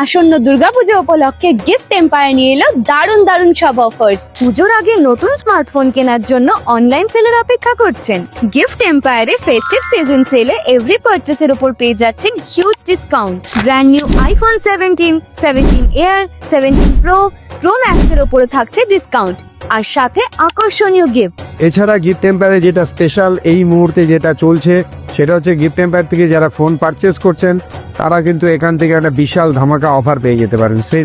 আসন্ন দুর্গাপুজো উপলক্ষে gift empire নিয়ে এলো দারুণ দারুণ সব অফার্স। পুজোর আগে নতুন স্মার্টফোন কেনার জন্য অনলাইন সেলের অপেক্ষা করছেন? গিফট এম্পায়ারে ফেস্টিভ সিজন সেলে এভরি পারচেসের উপর পেয়ে যাচ্ছেন huge discount. Brand new iPhone 17, 17 air, 17 pro, pro ম্যাক্সের উপরে থাকছে ডিসকাউন্ট, আর সাথে আকর্ষণীয় গিফট। এছাড়া গিফট এম্পায়ারে যেটা স্পেশাল এই মুহূর্তে যেটা চলছে সেটা হচ্ছে গিফট এম্পায়ার থেকে যারা ফোন পারচেস করছেন তারা কিন্তু এখান থেকে একটা বিশাল ধামাকা অফার পেয়ে যেতে পারেন। সেই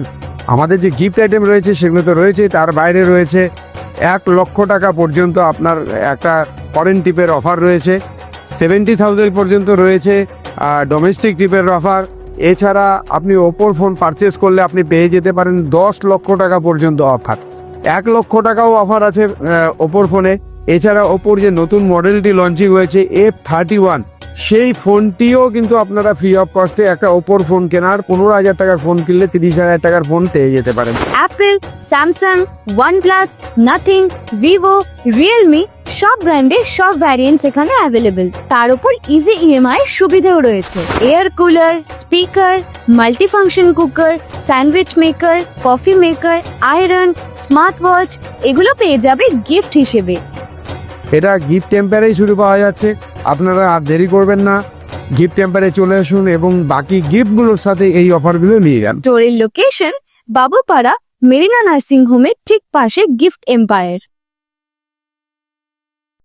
আমাদের যে গিফট আইটেম রয়েছে সেগুলো তো রয়েছে, তার বাইরে রয়েছে 1,00,000 টাকা পর্যন্ত আপনার একটা ফরেন টিপের অফার রয়েছে, 70,000 পর্যন্ত রয়েছে ডোমেস্টিক টিপের অফার। এছাড়া আপনি ওপোর ফোন পারচেস করলে আপনি পেয়ে যেতে পারেন 10 লক্ষ টাকা পর্যন্ত অফার, 1,00,000 টাকাও অফার আছে ওপোর ফোনে। এছাড়া ওপোর যে নতুন মডেলটি লঞ্চিং হয়েছে F31, সেই ফোনটিও কিন্তু আপনারা ফ্রি অফ কস্টে একটা ওপোর ফোন কেনার 15,000 টাকার ফোন কিনলে 30,000 টাকার ফোন পেয়ে যেতে পারেন। Apple, Samsung, OnePlus, nothing, Vivo, Realme সব ব্র্যান্ডের সব ভ্যারিয়েন্টস এখানে অ্যাভেলেবেল। তার উপর ইজি ইএমআই সুবিধাও রয়েছে। Air cooler, speaker, multifunction cooker, sandwich maker, coffee maker, iron, smart watch এগুলো পেয়ে যাবে গিফট হিসেবে। এটা গিফট টেম্পারেই শুরু পাওয়া যাচ্ছে, আপনারা আর দেরি করবেন না, গিফট টেম্পারে চলে আসুন এবং বাকি গিফটগুলোর সাথে এই অফারগুলো নিয়ে যান। স্টোরের লোকেশন বাবুপাড়া মেরিনা নার্সিং হোমের ঠিক পাশে গিফট এম্পায়ার।